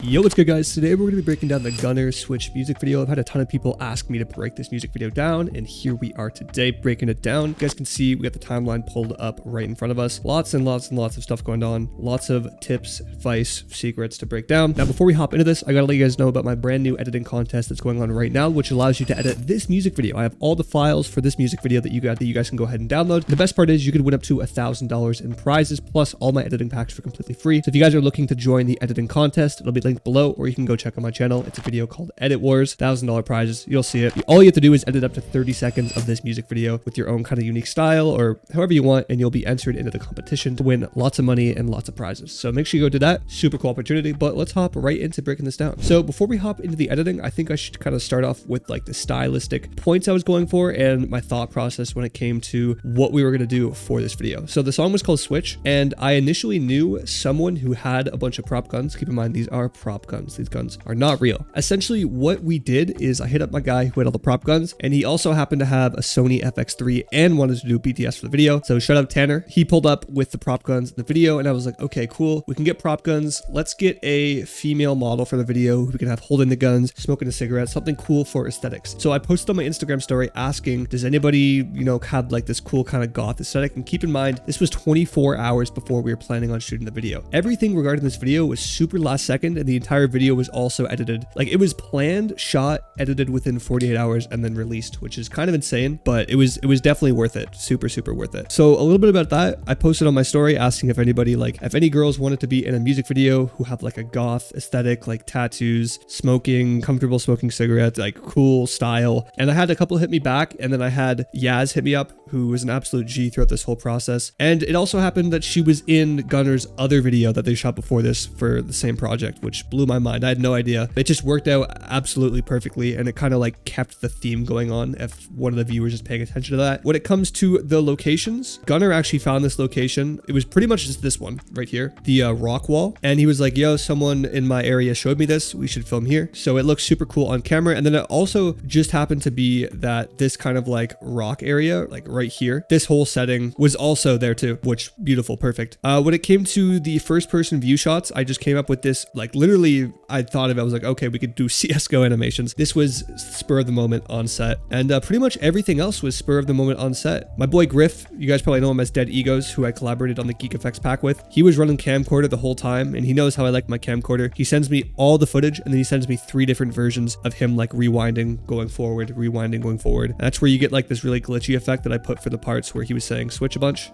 Yo, what's good guys? Today we're going to be breaking down the Gunnr Switch music video. I've had a ton of people ask me to break this music video down, and here we are today breaking it down. You guys can see we got the timeline pulled up right in front of us. Lots and lots and lots of stuff going on. Lots of tips, advice, secrets to break down. Now, before we hop into this, I gotta let you guys know about my brand new editing contest that's going on right now, which allows you to edit this music video. I have all the files for this music video that you guys can go ahead and download. The best part is you could win up to $1,000 in prizes, plus all my editing packs for completely free. So if you guys are looking to join the editing contest, it'll be linked below, or you can go check out my channel. It's a video called Edit Wars, $1,000 prizes. You'll see it. All you have to do is edit up to 30 seconds of this music video with your own kind of unique style or however you want, and you'll be entered into the competition to win lots of money and lots of prizes. So make sure you go do that. Super cool opportunity, but let's hop right into breaking this down. So before we hop into the editing, I think I should kind of start off with like the stylistic points I was going for and my thought process when it came to what we were going to do for this video. So the song was called Switch, and I initially knew someone who had a bunch of prop guns. Keep in mind, these are prop guns. These guns are not real. Essentially what we did is I hit up my guy who had all the prop guns, and he also happened to have a Sony FX3 and wanted to do BTS for the video. So shout out Tanner. He pulled up with the prop guns in the video, and I was like, okay, cool. We can get prop guns. Let's get a female model for the video who we can have holding the guns, smoking a cigarette, something cool for aesthetics. So I posted on my Instagram story asking, does anybody, have like this cool kind of goth aesthetic? And keep in mind, this was 24 hours before we were planning on shooting the video. Everything regarding this video was super last second, and the entire video was also edited. Like, it was planned, shot, edited within 48 hours, and then released, which is kind of insane, but it was definitely worth it. Super worth it. So a little bit about that, I posted on my story asking if anybody, if any girls wanted to be in a music video who have like a goth aesthetic, like tattoos, smoking, comfortable smoking cigarettes, like cool style. And I had a couple hit me back, and then I had Yaz hit me up, who was an absolute G throughout this whole process. And it also happened that she was in Gunnr's other video that they shot before this for the same project, which blew my mind. I had no idea. It just worked out absolutely perfectly, and it kind of like kept the theme going on if one of the viewers is paying attention to that. When it comes to the locations, Gunnr actually found this location. It was pretty much just this one right here, the rock wall. And he was like, yo, someone in my area showed me this. We should film here. So it looks super cool on camera. And then it also just happened to be that this kind of like rock area, like right here, this whole setting was also there too, which beautiful, perfect. When it came to the first person view shots, I just came up with this, like literally I thought of it, I was like, okay, we could do CSGO animations. This was spur of the moment on set, and pretty much everything else was spur of the moment on set. My boy Griff, you guys probably know him as Dead Egos, who I collaborated on the Geek Effects pack with. He was running camcorder the whole time, and he knows how I like my camcorder. He sends me all the footage, and then he sends me 3 different versions of him like rewinding, going forward, rewinding, going forward. And that's where you get like this really glitchy effect that I put for the parts where he was saying switch a bunch.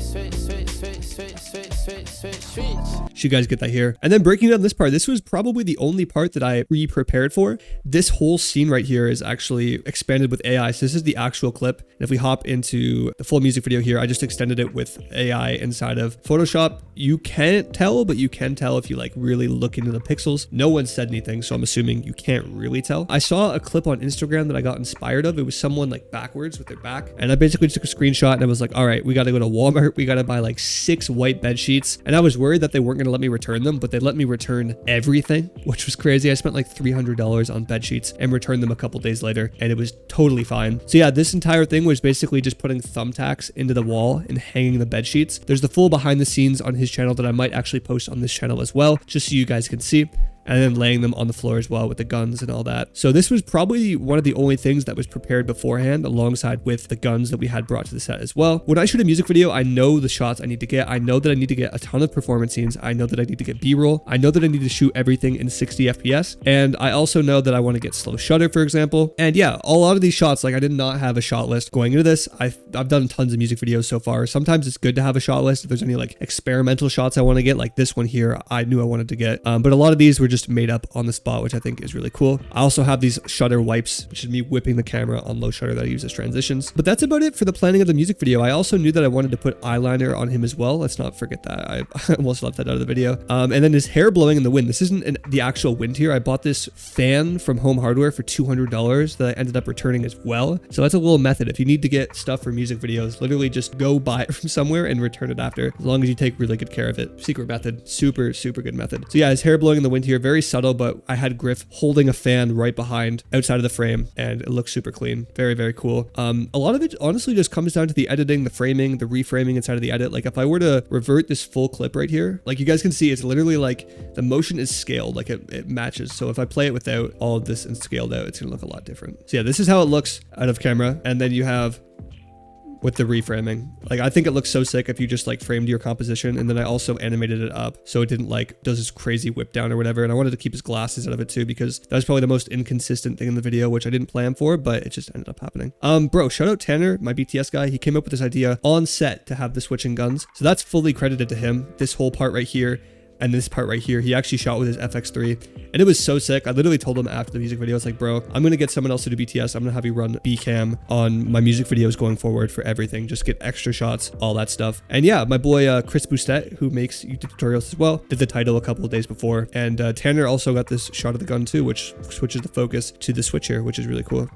You guys get that here. And then breaking down this part, this was probably the only part that I pre-prepared for. This whole scene right here is actually expanded with AI. So this is the actual clip. And if we hop into the full music video here, I just extended it with AI inside of Photoshop. You can't tell, but you can tell if you like really look into the pixels. No one said anything, so I'm assuming you can't really tell. I saw a clip on Instagram that I got inspired of. It was someone like backwards with their back. And I basically just took a screenshot and I was like, all right, we got to go to Walmart. We got to buy like 6 white bed sheets. And I was worried that they weren't going to let me return them, but they let me return everything, which was crazy. I spent like $300 on bed sheets and returned them a couple days later, and it was totally fine. So yeah, this entire thing was basically just putting thumbtacks into the wall and hanging the bed sheets. There's the full behind the scenes on his channel that I might actually post on this channel as well, just so you guys can see. And then laying them on the floor as well with the guns and all that. So this was probably one of the only things that was prepared beforehand, alongside with the guns that we had brought to the set as well. When I shoot a music video, I know the shots I need to get. I know that I need to get a ton of performance scenes. I know that I need to get B-roll. I know that I need to shoot everything in 60 FPS. And I also know that I want to get slow shutter, for example. And yeah, a lot of these shots, like I did not have a shot list going into this. I've done tons of music videos so far. Sometimes it's good to have a shot list if there's any like experimental shots I want to get, like this one here, I knew I wanted to get. But a lot of these were just made up on the spot, which I think is really cool. I also have these shutter wipes, which is me whipping the camera on low shutter that I use as transitions. But that's about it for the planning of the music video. I also knew that I wanted to put eyeliner on him as well. Let's not forget that. I almost left that out of the video. And then his hair blowing in the wind. This isn't the actual wind here. I bought this fan from Home Hardware for $200 that I ended up returning as well. So that's a little method. If you need to get stuff for music videos, literally just go buy it from somewhere and return it after, as long as you take really good care of it. Secret method. Super good method. So yeah, his hair blowing in the wind here, very subtle, but I had Griff holding a fan right behind outside of the frame, and it looks super clean. Very, very cool. A lot of it honestly just comes down to the editing, the framing, the reframing inside of the edit. Like if I were to revert this full clip right here, like you guys can see, it's literally like the motion is scaled, like it matches. So if I play it without all of this and scaled out, it's gonna look a lot different. So yeah, this is how it looks out of camera. And then you have with the reframing. Like I think it looks so sick if you just like framed your composition, and then I also animated it up so it didn't like does this crazy whip down or whatever. And I wanted to keep his glasses out of it too, because that was probably the most inconsistent thing in the video, which I didn't plan for, but it just ended up happening. Bro, shout out Tanner, my BTS guy. He came up with this idea on set to have the switching guns, so that's fully credited to him. This whole part right here and this part right here, he actually shot with his FX3, and it was so sick. I literally told him after the music video, I was like, bro, I'm gonna get someone else to do BTS. I'm gonna have you run B cam on my music videos going forward for everything. Just get extra shots, all that stuff. And yeah, my boy Chris Boustet, who makes YouTube tutorials as well, did the title a couple of days before. And Tanner also got this shot of the gun too, which switches the focus to the switch here, which is really cool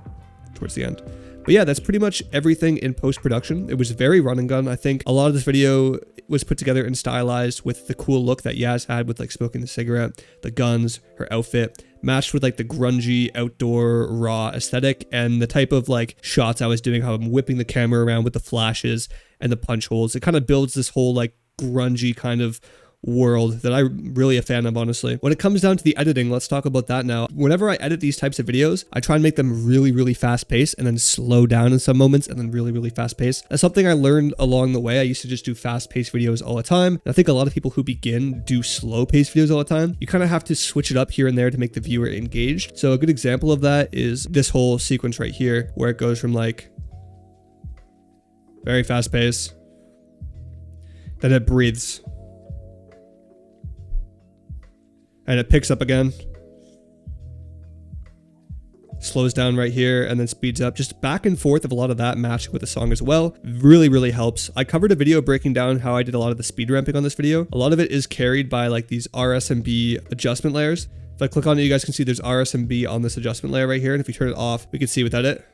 towards the end. But yeah, that's pretty much everything in post-production. It was very run and gun. I think a lot of this video was put together and stylized with the cool look that Yaz had with like smoking the cigarette, the guns, her outfit, matched with like the grungy outdoor raw aesthetic and the type of like shots I was doing, how I'm whipping the camera around with the flashes and the punch holes. It kind of builds this whole like grungy kind of world that I'm really a fan of, honestly. When it comes down to the editing, let's talk about that now. Whenever I edit these types of videos, I try and make them really, really fast paced and then slow down in some moments and then really, really fast paced. That's something I learned along the way. I used to just do fast paced videos all the time. And I think a lot of people who begin do slow paced videos all the time. You kind of have to switch it up here and there to make the viewer engaged. So a good example of that is this whole sequence right here, where it goes from like very fast pace, then it breathes, and it picks up again, slows down right here, and then speeds up. Just back and forth of a lot of that matching with the song as well. Really, really helps. I covered a video breaking down how I did a lot of the speed ramping on this video. A lot of it is carried by like these RSMB adjustment layers. If I click on it, you guys can see there's RSMB on this adjustment layer right here. And if you turn it off, we can see without it.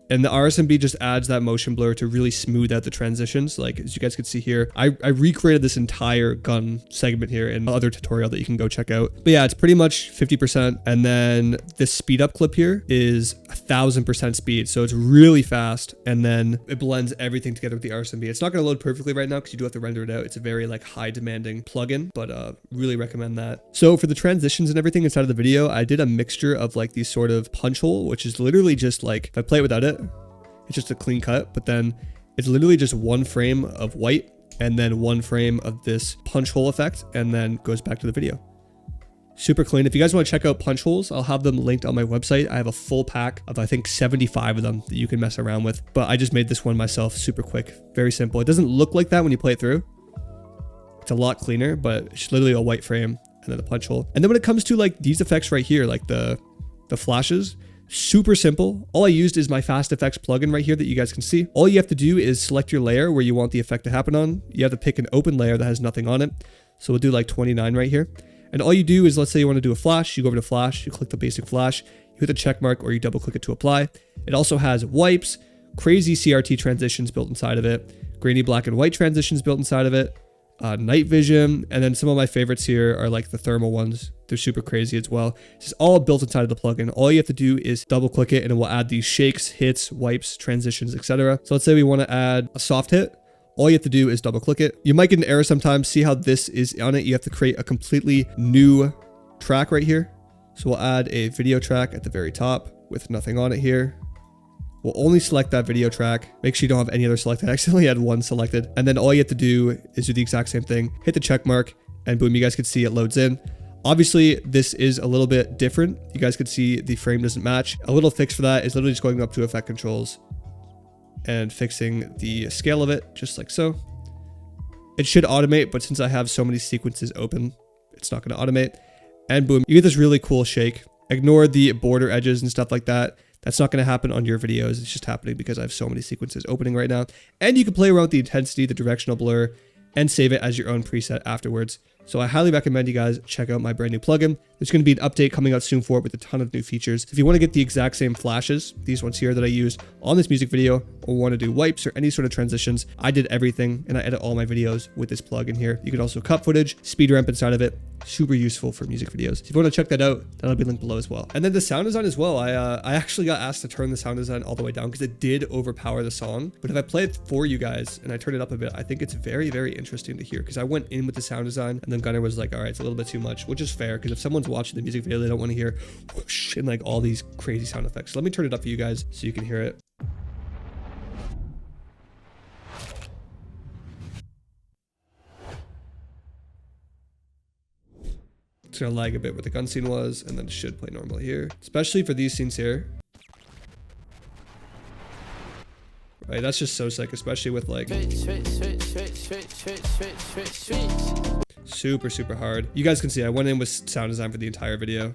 And the RSMB just adds that motion blur to really smooth out the transitions. Like as you guys can see here, I recreated this entire gun segment here in another tutorial that you can go check out. But yeah, it's pretty much 50%. And then this speed up clip here is 1000% speed. So it's really fast. And then it blends everything together with the RSMB. It's not going to load perfectly right now because you do have to render it out. It's a very like high demanding plugin, but really recommend that. So for the transitions and everything inside of the video, I did a mixture of like these sort of punch hole, which is literally just like, if I play it without it, it's just a clean cut, but then it's literally just one frame of white and then one frame of this punch hole effect, and then goes back to the video. Super clean. If you guys want to check out punch holes, I'll have them linked on my website. I have a full pack of I think 75 of them that you can mess around with, but I just made this one myself. Super quick, very simple. It doesn't look like that when you play it through. It's a lot cleaner, but it's literally a white frame and then the punch hole. And then when it comes to like these effects right here, like the flashes, super simple. All I used is my FastFX plugin right here that you guys can see. All you have to do is select your layer where you want the effect to happen on. You have to pick an open layer that has nothing on it. So we'll do like 29 right here. And all you do is, let's say you want to do a flash, you go over to flash, you click the basic flash, you hit the check mark or you double click it to apply. It also has wipes, crazy CRT transitions built inside of it, grainy black and white transitions built inside of it, night vision, and then some of my favorites here are like the thermal ones. They're super crazy as well. This is all built inside of the plugin. All you have to do is double click it and it will add these shakes, hits, wipes, transitions, etc. So let's say we want to add a soft hit. All you have to do is double click it. You might get an error sometimes. See how this is on it? You have to create a completely new track right here. So we'll add a video track at the very top with nothing on it here. We'll only select that video track. Make sure you don't have any other selected. I accidentally had one selected. And then all you have to do is do the exact same thing. Hit the check mark and boom, you guys can see it loads in. Obviously, this is a little bit different. You guys can see the frame doesn't match. A little fix for that is literally just going up to effect controls and fixing the scale of it, just like so. It should automate, but since I have so many sequences open, it's not going to automate. And boom, you get this really cool shake. Ignore the border edges and stuff like that. That's not going to happen on your videos. It's just happening because I have so many sequences opening right now. And you can play around with the intensity, the directional blur, and save it as your own preset afterwards. So I highly recommend you guys check out my brand new plugin. There's going to be an update coming out soon for it with a ton of new features. If you want to get the exact same flashes, these ones here that I used on this music video, or want to do wipes or any sort of transitions, I did everything and I edit all my videos with this plugin here. You can also cut footage, speed ramp inside of it. Super useful for music videos. If you want to check that out, that'll be linked below as well. And then the sound design as well. I actually got asked to turn the sound design all the way down because it did overpower the song. But if I play it for you guys and I turn it up a bit, I think it's very, very interesting to hear, because I went in with the sound design and then Gunnr was like, all right, it's a little bit too much, which is fair, because if someone's watching the music video, they don't want to hear whoosh and like all these crazy sound effects. So let me turn it up for you guys so you can hear it. It's gonna lag a bit where the gun scene was, and then it should play normally here, especially for these scenes here. Right, that's just so sick, especially with like super, super hard. You guys can see I went in with sound design for the entire video.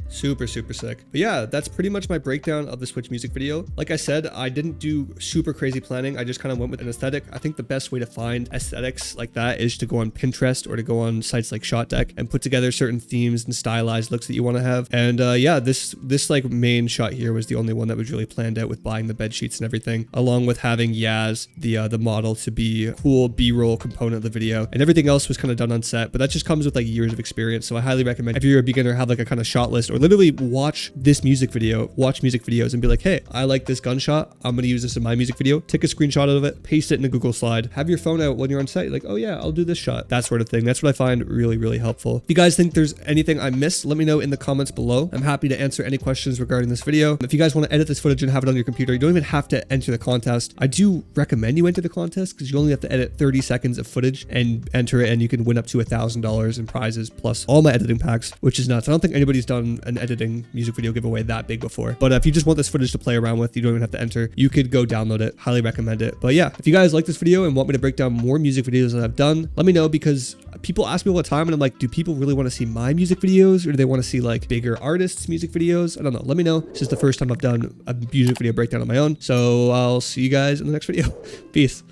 Super, super sick. But yeah, that's pretty much my breakdown of the Switch music video. Like I said, I didn't do super crazy planning. I just kind of went with an aesthetic. I think the best way to find aesthetics like that is to go on Pinterest or to go on sites like ShotDeck and put together certain themes and stylized looks that you want to have. And yeah, this like main shot here was the only one that was really planned out, with buying the bed sheets and everything, along with having Yaz, the model, to be a cool B-roll component of the video. And everything else was kind of done on set, but that just comes with like years of experience. So I highly recommend, if you're a beginner, have like a kind of shot list, or literally watch this music video, watch music videos and be like, hey, I like this gunshot, I'm going to use this in my music video. Take a screenshot of it, paste it in a Google slide, have your phone out when you're on set, like, oh yeah, I'll do this shot, that sort of thing. That's what I find really, really helpful. If you guys think there's anything I missed, let me know in the comments below. I'm happy to answer any questions regarding this video. If you guys want to edit this footage and have it on your computer, you don't even have to enter the contest. I do recommend you enter the contest because you only have to edit 30 seconds of footage and enter it, and you can win up to $1,000 in prizes plus all my editing packs, which is nuts. I don't think anybody's done an editing music video giveaway that big before. But if you just want this footage to play around with, you don't even have to enter. You could go download it. Highly recommend it. But yeah, if you guys like this video and want me to break down more music videos that I've done, let me know, because people ask me all the time and I'm like, do people really want to see my music videos, or do they want to see like bigger artists' music videos? I don't know. Let me know. This is the first time I've done a music video breakdown on my own. So I'll see you guys in the next video. Peace.